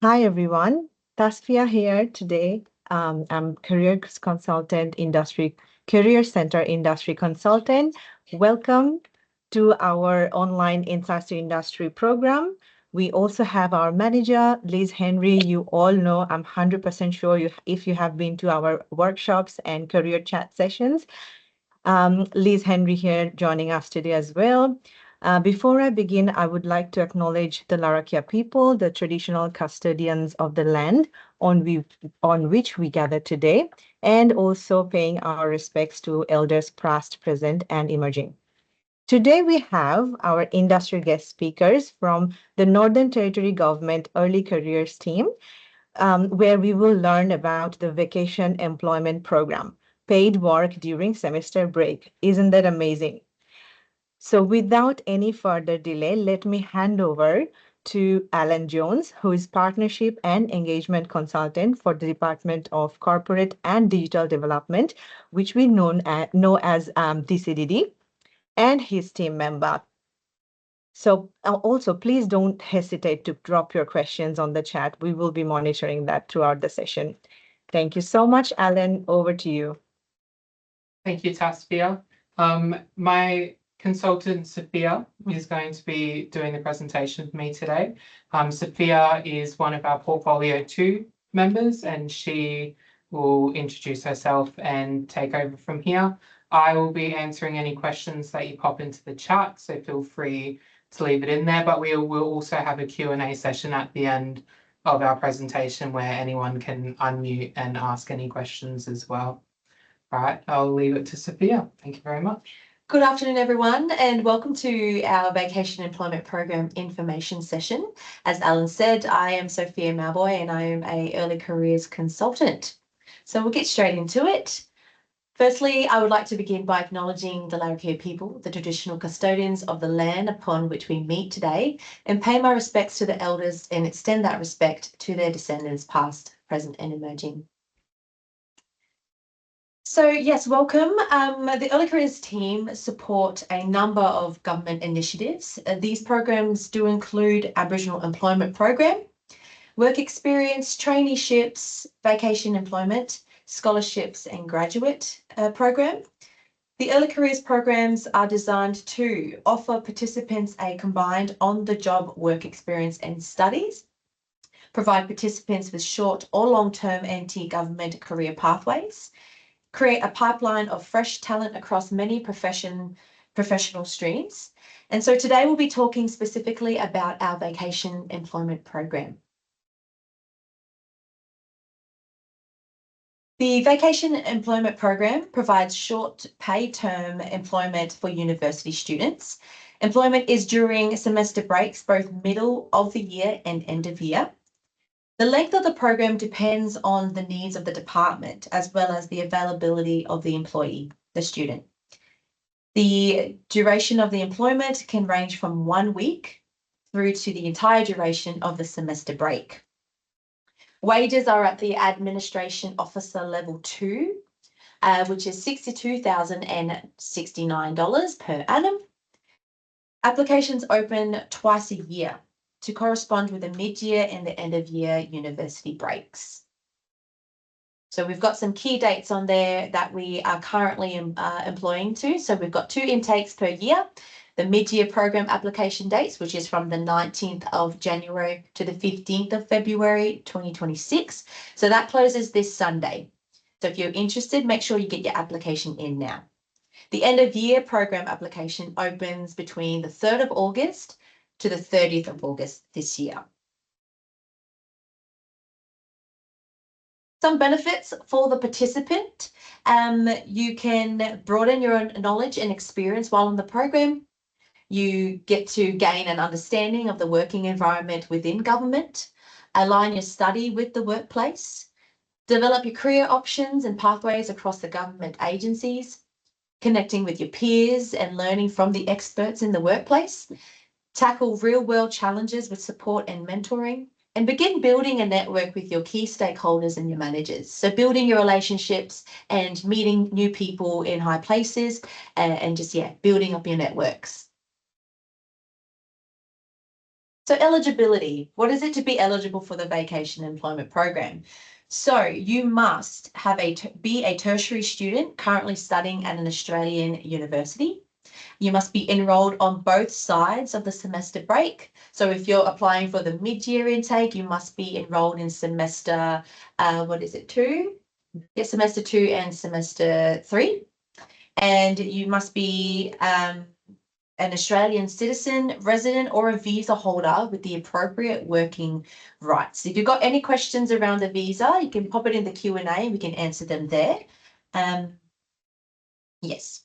Hi, everyone. Tasfia here today. I'm Career Center Industry Consultant. Welcome to our online Insights to Industry program. We also have our manager, Liz Henry. You all know, I'm 100% sure if you have been to our workshops and career chat sessions. Liz Henry here joining us today as well. Before I begin, I would like to acknowledge the Larakia people, the traditional custodians of the land on which we gather today, and also paying our respects to elders past, present, and emerging. Today, we have our industry guest speakers from the Northern Territory Government Early Careers team, where we will learn about the Vacation Employment Program, paid work during semester break. Isn't that amazing? So without any further delay, let me hand over to Alan Jones, who is Partnership and Engagement Consultant for the Department of Corporate and Digital Development, which we know as DCDD, and his team member. So also, please don't hesitate to drop your questions on the chat. We will be monitoring that throughout the session. Thank you so much, Alan. Over to you. Thank you, Tasfia. My consultant, Sophia, is going to be doing the presentation for me today. Sophia is one of our Portfolio 2 members, and she will introduce herself and take over from here. I will be answering any questions that you pop into the chat, so feel free to leave it in there, but we will also have a Q&A session at the end of our presentation where anyone can unmute and ask any questions as well. All right, I'll leave it to Sophia. Thank you very much. Good afternoon, everyone, and welcome to our Vacation Employment Program information session. As Alan said, I am Sophia Malboy and I am an early careers consultant. So we'll get straight into it. Firstly, I would like to begin by acknowledging the Larrakia people, the traditional custodians of the land upon which we meet today, and pay my respects to the elders and extend that respect to their descendants past, present and emerging. So yes, welcome. The Early Careers team support a number of government initiatives. These programs do include Aboriginal Employment Program, Work Experience, Traineeships, Vacation Employment, Scholarships and Graduate Program. The Early Careers programs are designed to offer participants a combined on-the-job work experience and studies, provide participants with short or long-term NT government career pathways, create a pipeline of fresh talent across many professional streams. And so today we'll be talking specifically about our Vacation Employment Program. The Vacation Employment Program provides short paid term employment for university students. Employment is during semester breaks, both middle of the year and end of year. The length of the program depends on the needs of the department as well as the availability of the employee, the student. The duration of the employment can range from 1 week through to the entire duration of the semester break. Wages are at the Administration Officer Level 2, which is $62,069 per annum. Applications open twice a year to correspond with the mid-year and the end-of-year university breaks. So we've got some key dates on there that we are currently employing to. So we've got 2 intakes per year, the mid-year program application dates, which is from the 19th of January to the 15th of February 2026. So that closes this Sunday. So if you're interested, make sure you get your application in now. The end-of-year program application opens between the 3rd of August to the 30th of August this year. Some benefits for the participant. You can broaden your knowledge and experience while on the program. You get to gain an understanding of the working environment within government, align your study with the workplace, develop your career options and pathways across the government agencies, connecting with your peers and learning from the experts in the workplace, tackle real-world challenges with support and mentoring, and begin building a network with your key stakeholders and your managers. So building your relationships and meeting new people in high places and just, building up your networks. So eligibility, what is it to be eligible for the Vacation Employment Program? So you must have be a tertiary student currently studying at an Australian university. You must be enrolled on both sides of the semester break. So if you're applying for the mid-year intake, you must be enrolled in semester, two? Yeah, semester 2 and semester 3. And you must be an Australian citizen, resident, or a visa holder with the appropriate working rights. If you've got any questions around the visa, you can pop it in the Q&A and we can answer them there. Yes.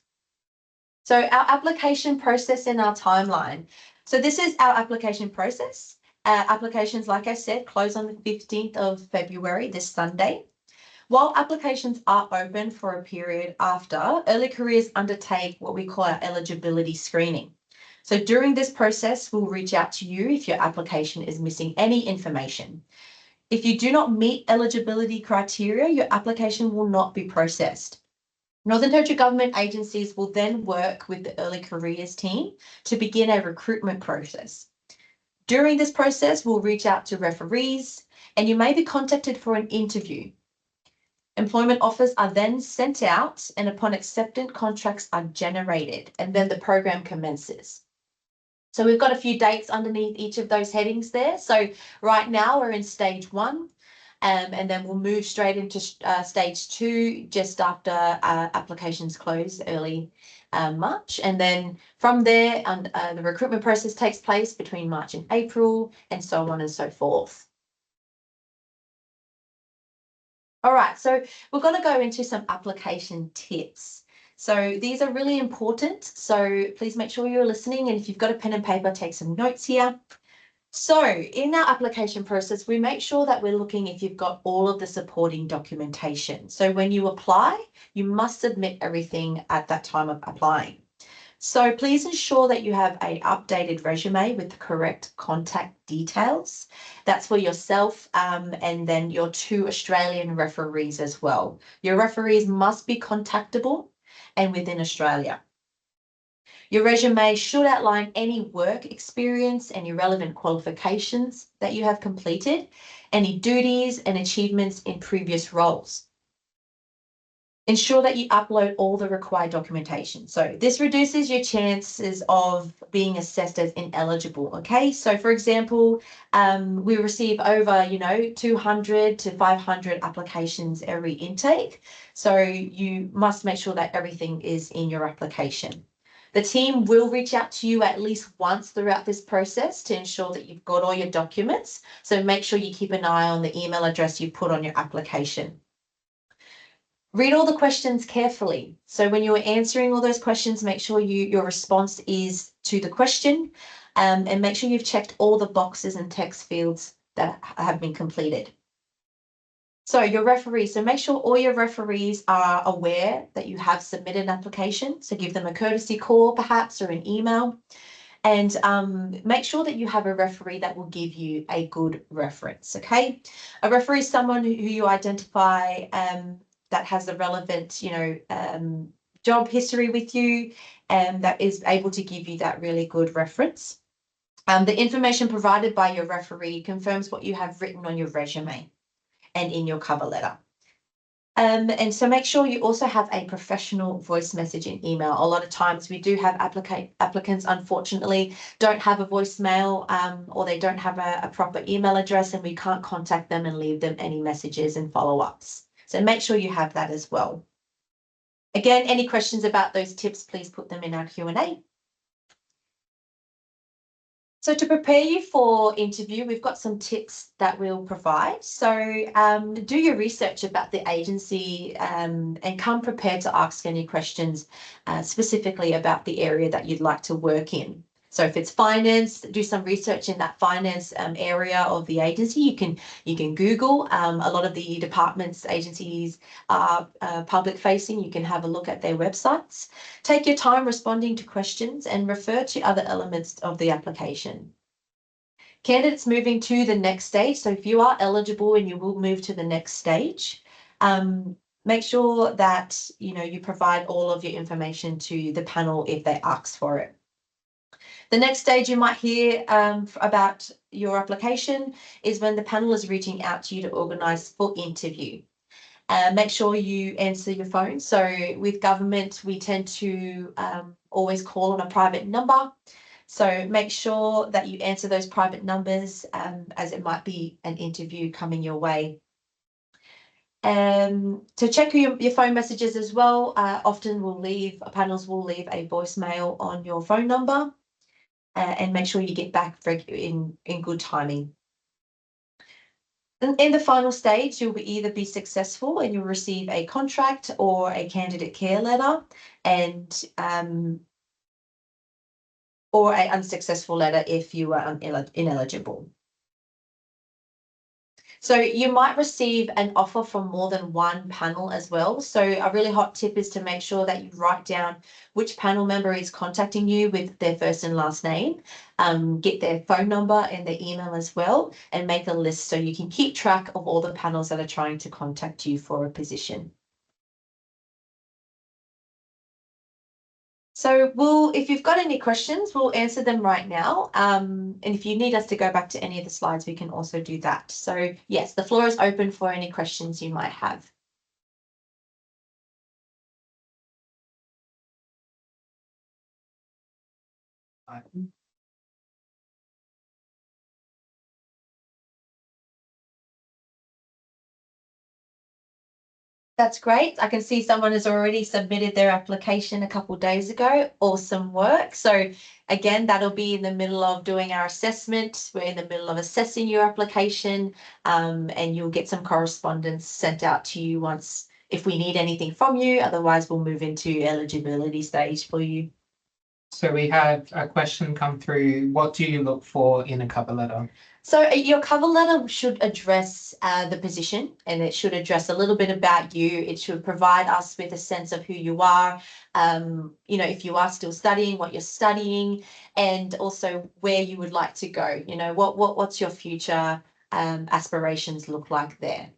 So our application process and our timeline. So this is our application process. Applications, like I said, close on the 15th of February, this Sunday. While applications are open for a period after, early careers undertake what we call our eligibility screening. So during this process, we'll reach out to you if your application is missing any information. If you do not meet eligibility criteria, your application will not be processed. Northern Territory government agencies will then work with the early careers team to begin a recruitment process. During this process, we'll reach out to referees and you may be contacted for an interview. Employment offers are then sent out and upon acceptance, contracts are generated and then the program commences. So we've got a few dates underneath each of those headings there. So right now we're in stage 1 and then we'll move straight into stage 2 just after applications close early March. And then from there, the recruitment process takes place between March and April and so on and so forth. All right, so we're going to go into some application tips. So these are really important. So please make sure you're listening. And if you've got a pen and paper, take some notes here. So in our application process, we make sure that we're looking if you've got all of the supporting documentation. So when you apply, you must submit everything at that time of applying. So please ensure that you have an updated resume with the correct contact details. That's for yourself and then your 2 Australian referees as well. Your referees must be contactable and within Australia. Your resume should outline any work experience, any relevant qualifications that you have completed, any duties and achievements in previous roles. Ensure that you upload all the required documentation. So this reduces your chances of being assessed as ineligible, okay? So for example, we receive over, 200 to 500 applications every intake. So you must make sure that everything is in your application. The team will reach out to you at least once throughout this process to ensure that you've got all your documents. So make sure you keep an eye on the email address you put on your application. Read all the questions carefully. So when you're answering all those questions, make sure your response is to the question and make sure you've checked all the boxes and text fields that have been completed. So your referees, so make sure all your referees are aware that you have submitted an application. So give them a courtesy call perhaps or an email and make sure that you have a referee that will give you a good reference, okay? A referee is someone who you identify that has the relevant, job history with you and that is able to give you that really good reference. The information provided by your referee confirms what you have written on your resume and in your cover letter. And so make sure you also have a professional voice message and email. A lot of times we do have applicants, unfortunately, don't have a voicemail or they don't have a proper email address and we can't contact them and leave them any messages and follow-ups. So make sure you have that as well. Again, any questions about those tips, please put them in our Q&A. So to prepare you for interview, we've got some tips that we'll provide. So do your research about the agency and come prepared to ask any questions specifically about the area that you'd like to work in. So if it's finance, do some research in that finance area of the agency. You can Google. A lot of the departments, agencies are public facing. You can have a look at their websites. Take your time responding to questions and refer to other elements of the application. Candidates moving to the next stage. So if you are eligible and you will move to the next stage, make sure that you provide all of your information to the panel if they ask for it. The next stage you might hear about your application is when the panel is reaching out to you to organise for interview. Make sure you answer your phone. So with government, we tend to always call on a private number. So make sure that you answer those private numbers as it might be an interview coming your way. To check your phone messages as well, often panels will leave a voicemail on your phone number and make sure you get back in good timing. In the final stage, you'll either be successful and you'll receive a contract or a candidate care letter, and or an unsuccessful letter if you are ineligible. So you might receive an offer from more than one panel as well. So a really hot tip is to make sure that you write down which panel member is contacting you with their first and last name, get their phone number and their email as well, and make a list so you can keep track of all the panels that are trying to contact you for a position. So if you've got any questions, we'll answer them right now. And if you need us to go back to any of the slides, we can also do that. So yes, the floor is open for any questions you might have. That's great. I can see someone has already submitted their application a couple of days ago. Awesome work. So again, that'll be in the middle of doing our assessment. We're in the middle of assessing your application, and you'll get some correspondence sent out to you once if we need anything from you. Otherwise, we'll move into eligibility stage for you. So we had a question come through. What do you look for in a cover letter? So your cover letter should address the position, and it should address a little bit about you. It should provide us with a sense of who you are, you know, if you are still studying, what you're studying, and also where you would like to go. You know, what's your future aspirations look like there?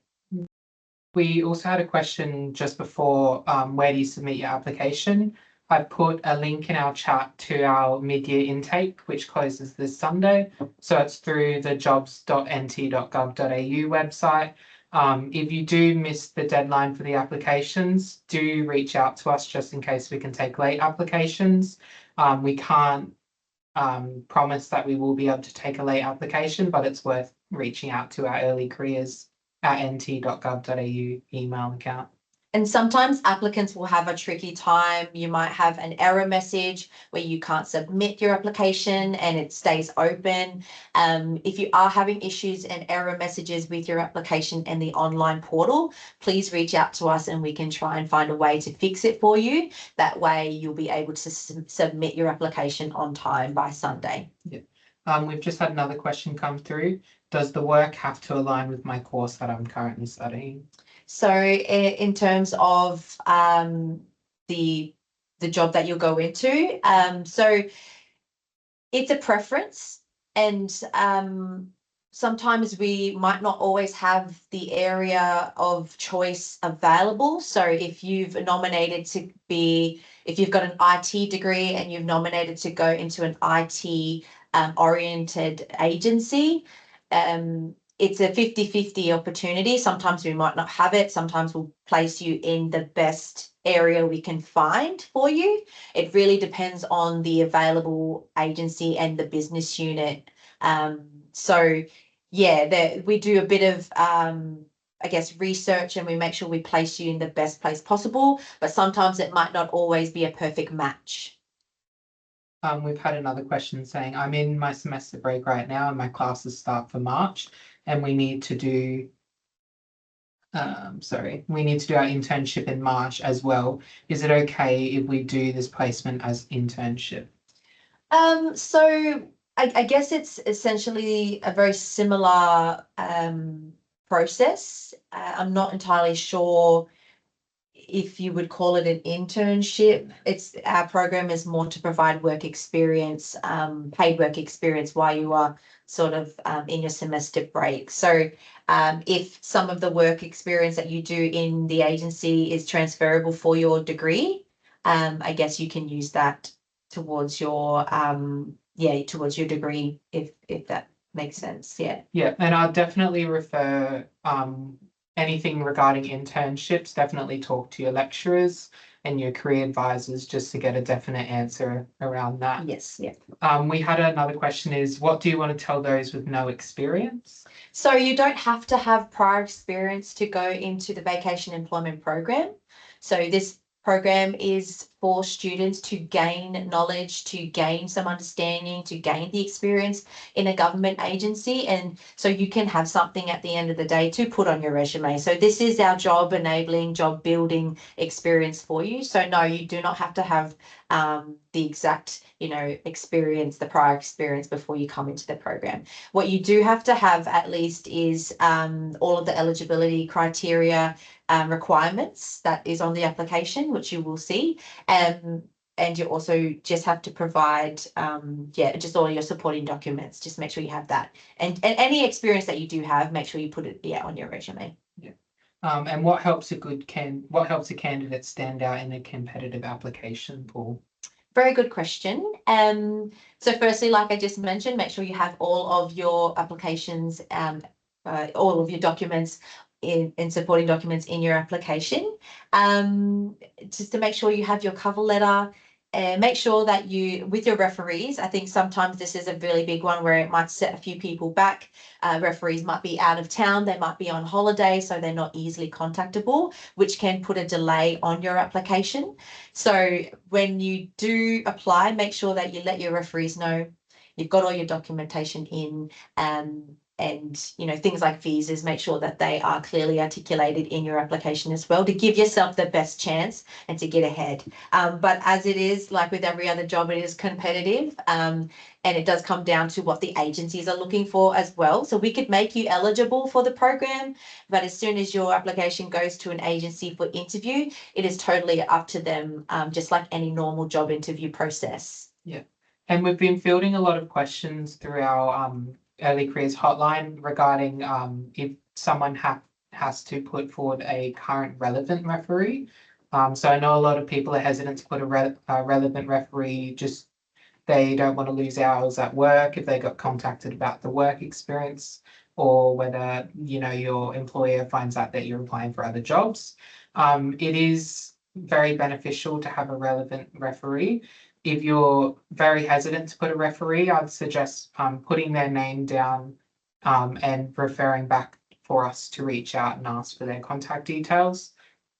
We also had a question just before, where do you submit your application? I put a link in our chat to our mid-year intake, which closes this Sunday. So it's through the jobs.nt.gov.au website. If you do miss the deadline for the applications, do reach out to us just in case we can take late applications. We can't promise that we will be able to take a late application, but it's worth reaching out to our early careers at nt.gov.au email account. And sometimes applicants will have a tricky time. You might have an error message where you can't submit your application and it stays open. If you are having issues and error messages with your application and the online portal, please reach out to us and we can try and find a way to fix it for you. That way you'll be able to submit your application on time by Sunday. Yeah. We've just had another question come through. Does the work have to align with my course that I'm currently studying? So in terms of the job that you'll go into, so it's a preference, and sometimes we might not always have the area of choice available. So if you've got an IT degree and you've nominated to go into an IT oriented agency, it's a 50-50 opportunity. Sometimes we might not have it. Sometimes we'll place you in the best area we can find for you. It really depends on the available agency and the business unit. So yeah, we do a bit of, I guess, research, and we make sure we place you in the best place possible, but sometimes it might not always be a perfect match. We've had another question saying, I'm in my semester break right now and my classes start for March, and we need to do our internship in March as well. Is it okay if we do this placement as internship? So I guess it's essentially a very similar process. I'm not entirely sure if you would call it an internship. Our program is more to provide work experience, paid work experience while you are sort of in your semester break. So if some of the work experience that you do in the agency is transferable for your degree, I guess you can use that towards your towards your degree, if that makes sense. Yeah, and I'll definitely refer anything regarding internships, definitely talk to your lecturers and your career advisors just to get a definite answer around that. Yes. We had another question is, what do you want to tell those with no experience? So you don't have to have prior experience to go into the Vacation Employment Program. So this program is for students to gain knowledge, to gain some understanding, to gain the experience in a government agency. And so you can have something at the end of the day to put on your resume. So this is our job enabling, job building experience for you. So no, you do not have to have the exact, experience, the prior experience before you come into the program. What you do have to have at least is all of the eligibility criteria requirements that is on the application, which you will see. And you also just have to provide, just all your supporting documents. Just make sure you have that. And any experience that you do have, make sure you put it on your resume. Yeah. And what helps a candidate stand out in a competitive application pool? Very good question. So firstly, like I just mentioned, make sure you have all of your applications, all of your documents in supporting documents in your application. Just to make sure you have your cover letter. Make sure that with your referees, I think sometimes this is a really big one where it might set a few people back. Referees might be out of town, they might be on holiday, so they're not easily contactable, which can put a delay on your application. So when you do apply, make sure that you let your referees know you've got all your documentation in, and things like visas, make sure that they are clearly articulated in your application as well, to give yourself the best chance and to get ahead. But as it is, like with every other job, it is competitive, and it does come down to what the agencies are looking for as well. So we could make you eligible for the program, but as soon as your application goes to an agency for interview, it is totally up to them, just like any normal job interview process. Yeah, and we've been fielding a lot of questions through our early careers hotline regarding if someone has to put forward a current relevant referee. So I know a lot of people are hesitant to put a relevant referee, just they don't want to lose hours at work if they got contacted about the work experience, or whether your employer finds out that you're applying for other jobs. It is very beneficial to have a relevant referee. If you're very hesitant to put a referee, I'd suggest putting their name down and referring back for us to reach out and ask for their contact details.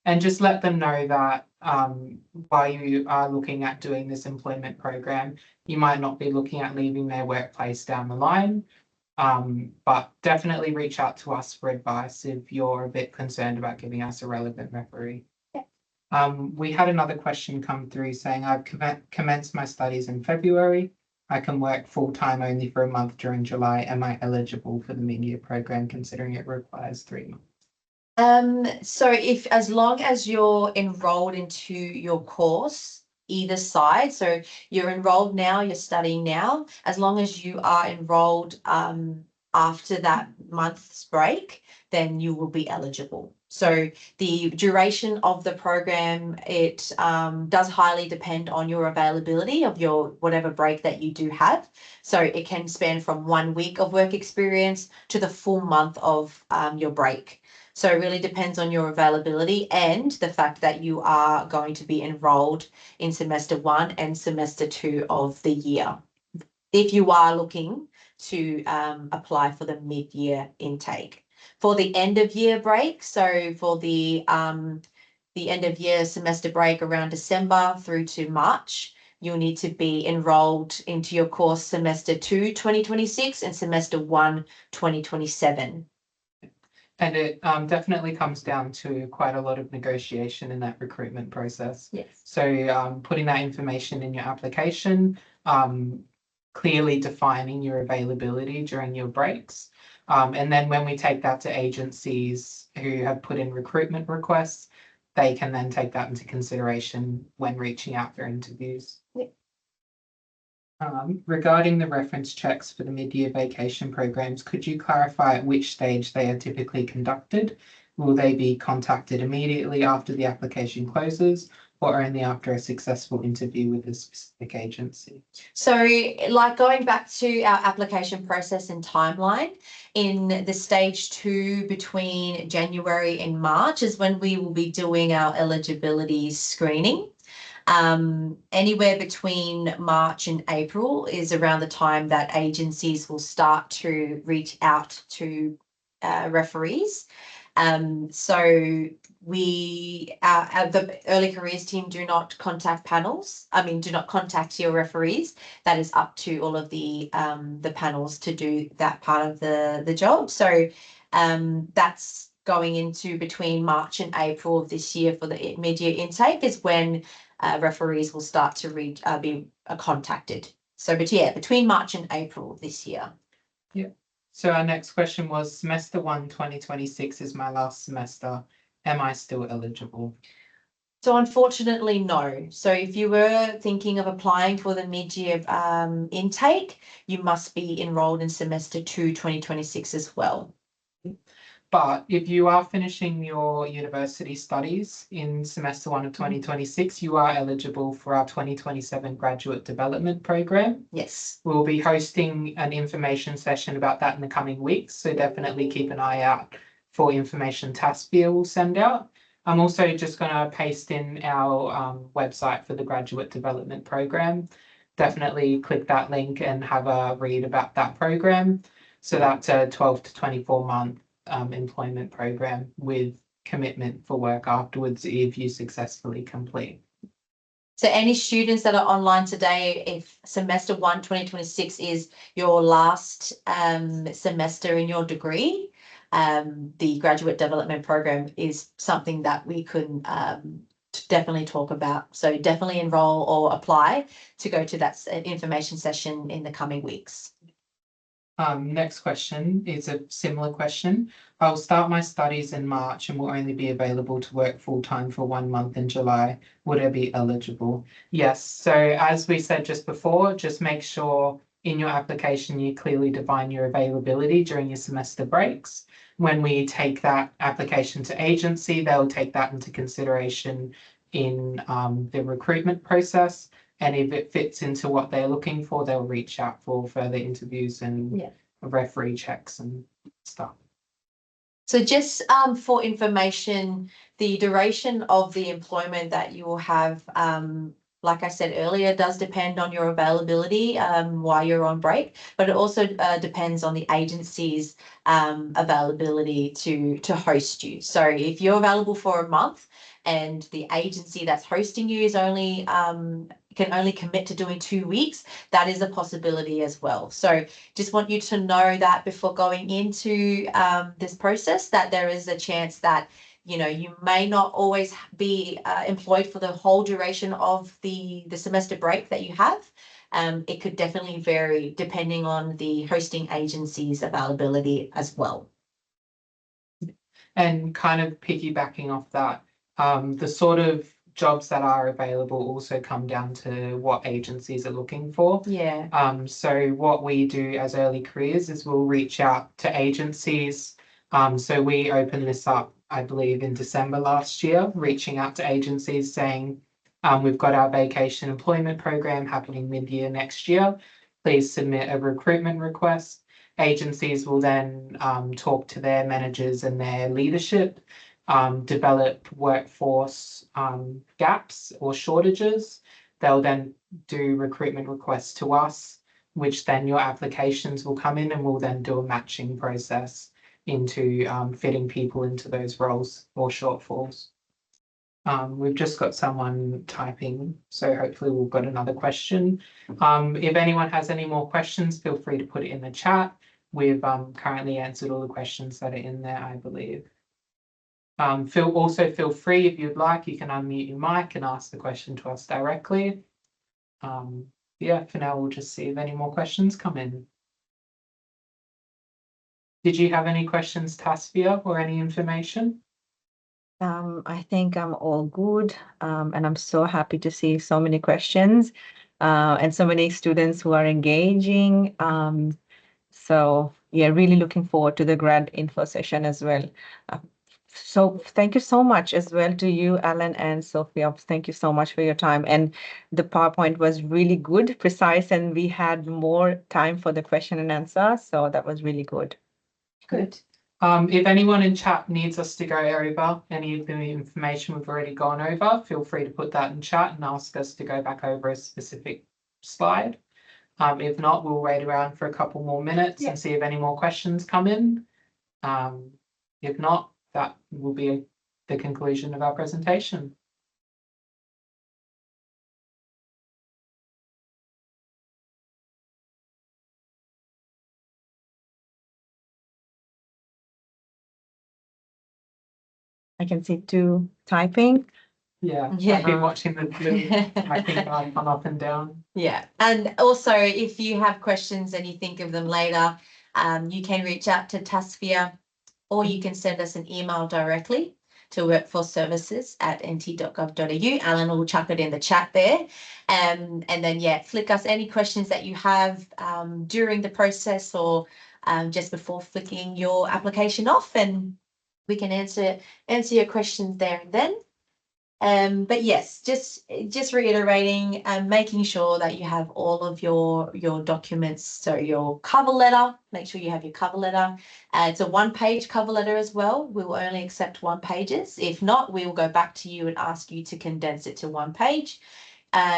And just let them know that while you are looking at doing this employment program, you might not be looking at leaving their workplace down the line. But definitely reach out to us for advice if you're a bit concerned about giving us a relevant referee. We had another question come through saying, I've commenced my studies in February. I can work full-time only for a month during July. Am I eligible for the mid-year program considering it requires 3 months? So as long as you're enrolled into your course, either side, so you're enrolled now, you're studying now, as long as you are enrolled after that month's break, then you will be eligible. So the duration of the program, it does highly depend on your availability of your whatever break that you do have. So it can span from 1 week of work experience to the full month of your break. So it really depends on your availability and the fact that you are going to be enrolled in semester 1 and semester 2 of the year, if you are looking to apply for the mid-year intake. For the end of year break, so for the end of year semester break around December through to March, you'll need to be enrolled into your course semester 2 2026 and semester 1 2027. And it definitely comes down to quite a lot of negotiation in that recruitment process. Yes. So putting that information in your application, clearly defining your availability during your breaks. And then when we take that to agencies who have put in recruitment requests, they can then take that into consideration when reaching out for interviews. Yep. Regarding the reference checks for the mid-year vacation programs, could you clarify at which stage they are typically conducted? Will they be contacted immediately after the application closes, or only after a successful interview with a specific agency? So, like going back to our application process and timeline, in the stage 2 between January and March is when we will be doing our eligibility screening. Anywhere between March and April is around the time that agencies will start to reach out to referees. So the early careers team do not contact panels. Do not contact your referees. That is up to all of the panels to do that part of the job. So that's going into between March and April of this year for the mid-year intake is when referees will start to be contacted. So, but yeah, between March and April of this year. Yeah. So our next question was semester 1, 2026 is my last semester. Am I still eligible? So unfortunately, no. So if you were thinking of applying for the mid-year intake, you must be enrolled in semester 2, 2026 as well. But if you are finishing your university studies in semester 1 of 2026, you are eligible for our 2027 graduate development program. Yes. We'll be hosting an information session about that in the coming weeks. So definitely keep an eye out for information Taspia will send out. I'm also just going to paste in our website for the graduate development program. Definitely click that link and have a read about that program. So that's a 12 to 24 month employment program with commitment for work afterwards if you successfully complete. So any students that are online today, if semester 1, 2026 is your last semester in your degree, the graduate development program is something that we could definitely talk about. So definitely enroll or apply to go to that information session in the coming weeks. Next question is a similar question. I'll start my studies in March and will only be available to work full-time for 1 month in July. Would I be eligible? Yes. So as we said just before, just make sure in your application you clearly define your availability during your semester breaks. When we take that application to agency, they'll take that into consideration in the recruitment process. And if it fits into what they're looking for, they'll reach out for further interviews and referee checks and stuff. So just for information, the duration of the employment that you will have, like I said earlier, does depend on your availability while you're on break, but it also depends on the agency's availability to host you. So if you're available for a month and the agency that's hosting you is only can only commit to doing 2 weeks, that is a possibility as well. So just want you to know that before going into this process, that there is a chance that you may not always be employed for the whole duration of the semester break that you have. It could definitely vary depending on the hosting agency's availability as well. And kind of piggybacking off that, the sort of jobs that are available also come down to what agencies are looking for. Yeah. So what we do as early careers is we'll reach out to agencies. So we opened this up, I believe, in December last year, reaching out to agencies saying, we've got our vacation employment program happening mid-year next year. Please submit a recruitment request. Agencies will then talk to their managers and their leadership, develop workforce gaps or shortages. They'll then do recruitment requests to us, which then your applications will come in and we'll then do a matching process into fitting people into those roles or shortfalls. We've just got someone typing, so hopefully we've got another question. If anyone has any more questions, feel free to put it in the chat. We've currently answered all the questions that are in there, I believe. Feel free, if you'd like, you can unmute your mic and ask the question to us directly. Yeah, for now, we'll just see if any more questions come in. Did you have any questions, Taspia, or any information? I think I'm all good, and I'm so happy to see so many questions and so many students who are engaging. So yeah, really looking forward to the grad info session as well. So thank you so much as well to you, Alan and Sophia. Thank you so much for your time. And the PowerPoint was really good, precise, and we had more time for the question and answer. So that was really good. Good. If anyone in chat needs us to go over any of the information we've already gone over, feel free to put that in chat and ask us to go back over a specific slide. If not, we'll wait around for a couple more minutes and see if any more questions come in. If not, that will be the conclusion of our presentation. I can see two typing. Yeah, Yeah. I've been watching the blue typing icon up and down. Yeah, and also if you have questions and you think of them later, you can reach out to Tasfia, or you can send us an email directly to workforceservices@nt.gov.au. Alan will chuck it in the chat there. And then, flick us any questions that you have during the process or just before flicking your application off, and we can answer your questions there and then. But yes, just reiterating and making sure that you have all of your documents. So your cover letter, make sure you have your cover letter. It's a 1-page cover letter as well. We will only accept 1 pages. If not, we will go back to you and ask you to condense it to 1 page.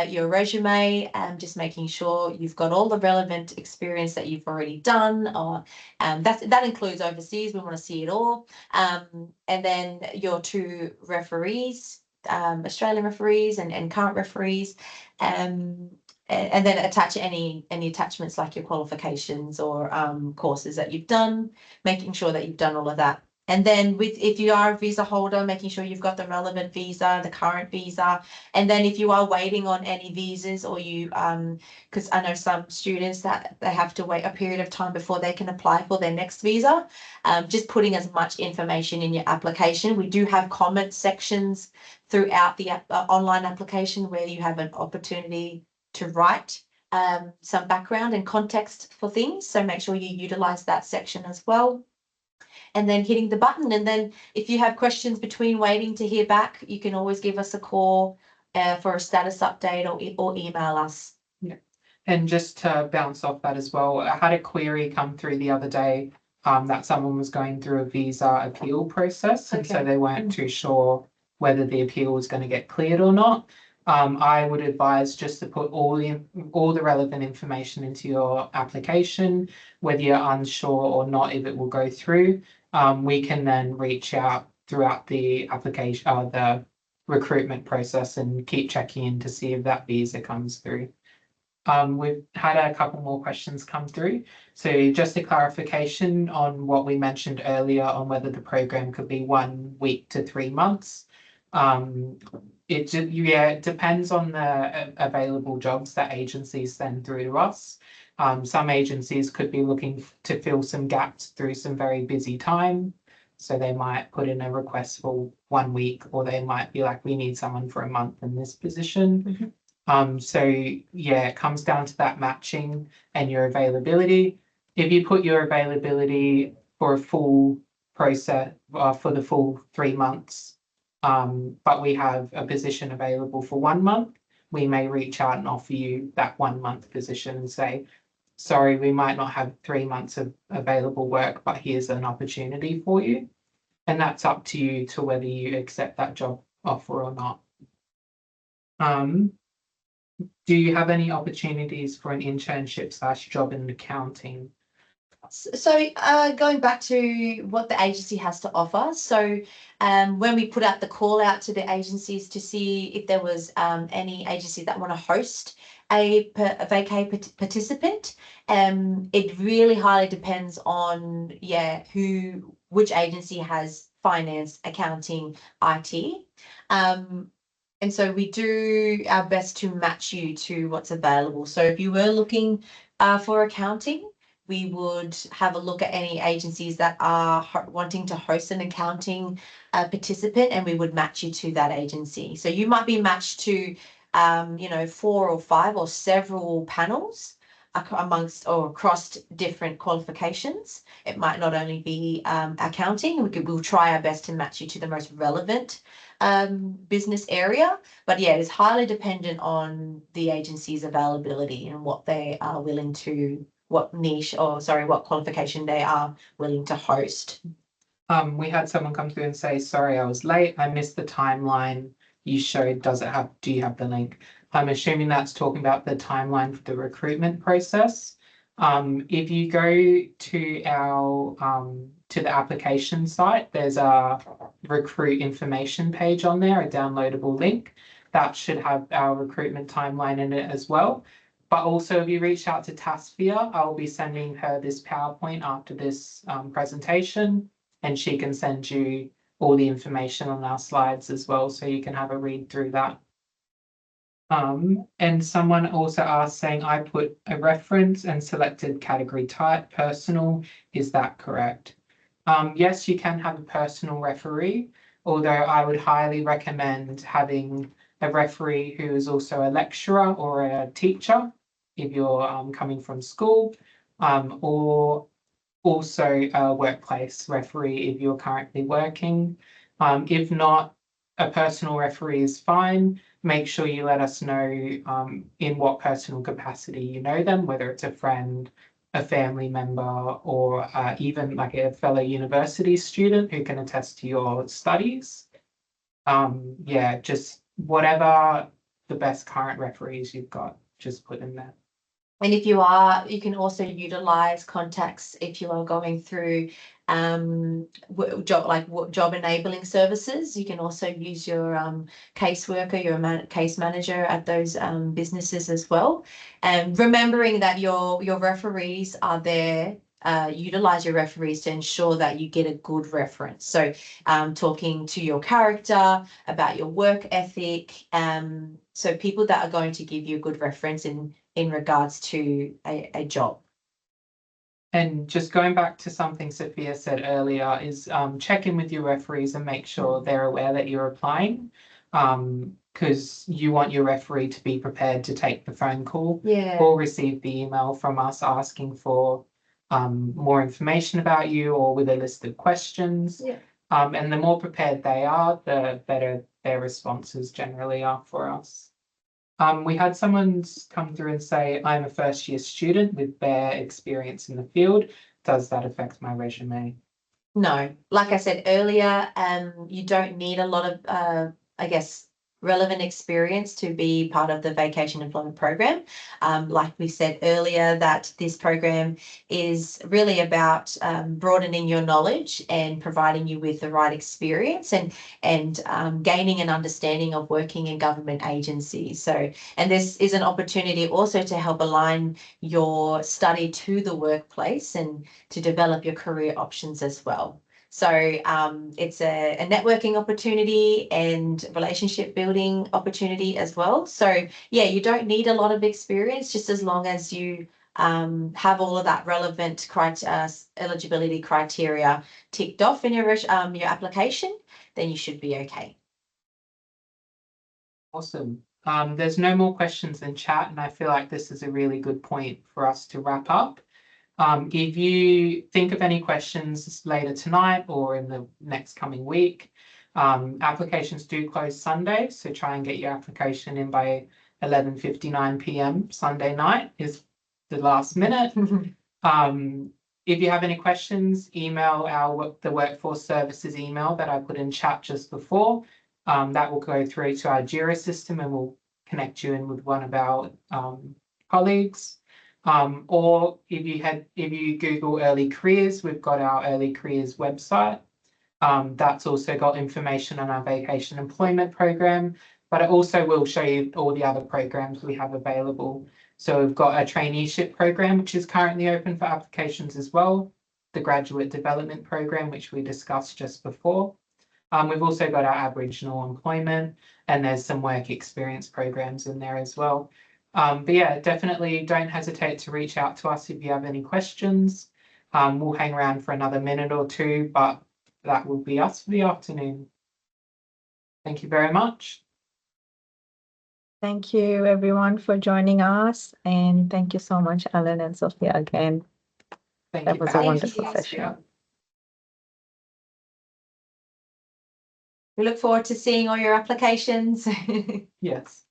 Your resume, just making sure you've got all the relevant experience that you've already done, or that includes overseas. We want to see it all. And then your 2 referees, Australian referees and current referees, and then attach any attachments like your qualifications or courses that you've done, making sure that you've done all of that. And then if you are a visa holder, making sure you've got the relevant visa, the current visa. And then if you are waiting on any visas, or you, because I know some students that they have to wait a period of time before they can apply for their next visa, just putting as much information in your application. We do have comment sections throughout the online application where you have an opportunity to write some background and context for things. So make sure you utilize that section as well. And then hitting the button. And then if you have questions between waiting to hear back, you can always give us a call for a status update, or email us. Yeah. And just to bounce off that as well, I had a query come through the other day that someone was going through a visa appeal process, and so they weren't too sure whether the appeal was going to get cleared or not. I would advise just to put all the relevant information into your application, whether you're unsure or not if it will go through. We can then reach out throughout the application or the recruitment process and keep checking in to see if that visa comes through. We've had a couple more questions come through. So just a clarification on what we mentioned earlier on whether the program could be 1 week to 3 months. It depends on the available jobs that agencies send through to us. Some agencies could be looking to fill some gaps through some very busy time. So they might put in a request for 1 week, or they might be like, we need someone for a month in this position. So it comes down to that matching and your availability. If you put your availability for a full process, for the full 3 months, but we have a position available for 1 month, we may reach out and offer you that 1 month position and say, sorry, we might not have 3 months of available work, but here's an opportunity for you. And that's up to you to whether you accept that job offer or not. Do you have any opportunities for an internship / job in accounting? So going back to what the agency has to offer. So when we put out the call out to the agencies to see if there was any agencies that want to host a vacay participant, it really highly depends on which agency has finance, accounting, IT. And so we do our best to match you to what's available. So if you were looking for accounting, we would have a look at any agencies that are wanting to host an accounting participant, and we would match you to that agency. So you might be matched to, 4 or 5 or several panels amongst or across different qualifications. It might not only be accounting. We'll try our best to match you to the most relevant business area. But yeah, it's highly dependent on the agency's availability and what they are willing to, what qualification they are willing to host. We had someone come through and say, sorry, I was late. I missed the timeline you showed. Do you have the link? I'm assuming that's talking about the timeline for the recruitment process. If you go to to the application site, there's a recruit information page on there, a downloadable link. That should have our recruitment timeline in it as well. But also, if you reach out to Tasfia, I'll be sending her this PowerPoint after this presentation, and she can send you all the information on our slides as well, so you can have a read through that. And someone also asked, saying, I put a reference and selected category type, personal. Is that correct? Yes, you can have a personal referee, although I would highly recommend having a referee who is also a lecturer or a teacher if you're coming from school, or also a workplace referee if you're currently working. If not, a personal referee is fine. Make sure you let us know in what personal capacity you know them, whether it's a friend, a family member, or even like a fellow university student who can attest to your studies. Yeah, just whatever the best current referees you've got, just put in there. And if you can also utilize contacts if you are going through job enabling services. You can also use your caseworker, your case manager at those businesses as well. And remembering that your referees are there. Utilize your referees to ensure that you get a good reference. So talking to your character, about your work ethic, so people that are going to give you a good reference in regards to a job. And just going back to something Sophia said earlier is check in with your referees and make sure they're aware that you're applying, because you want your referee to be prepared to take the phone call or receive the email from us asking for more information about you or with a list of questions. And the more prepared they are, the better their responses generally are for us. We had someone come through and say, I'm a first year student with bare experience in the field. Does that affect my resume? No, like I said earlier, you don't need a lot of, I guess, relevant experience to be part of the Vacation Employment Program. Like we said earlier, that this program is really about broadening your knowledge and providing you with the right experience and gaining an understanding of working in government agencies. So, and this is an opportunity also to help align your study to the workplace and to develop your career options as well. So it's a networking opportunity and relationship building opportunity as well. So yeah, you don't need a lot of experience, just as long as you have all of that relevant eligibility criteria ticked off in your application, then you should be okay. Awesome. There's no more questions in chat, and I feel like this is a really good point for us to wrap up. If you think of any questions later tonight or in the next coming week, applications do close Sunday, so try and get your application in by 11:59 p.m. Sunday night is the last minute. If you have any questions, email the Workforce Services email that I put in chat just before. That will go through to our Jira system and we'll connect you in with one of our colleagues. Or if you Google early careers, we've got our early careers website. That's also got information on our vacation employment program, but it also will show you all the other programs we have available. So we've got a traineeship program, which is currently open for applications as well. The graduate development program, which we discussed just before. We've also got our Aboriginal employment, and there's some work experience programs in there as well. But yeah, definitely don't hesitate to reach out to us if you have any questions. We'll hang around for another minute or two, but that will be us for the afternoon. Thank you very much. Thank you everyone for joining us, and thank you so much, Alan and Sophia, again. Thank That you was for a having wonderful us, session. Saskia. We look forward to seeing all your applications. Yes.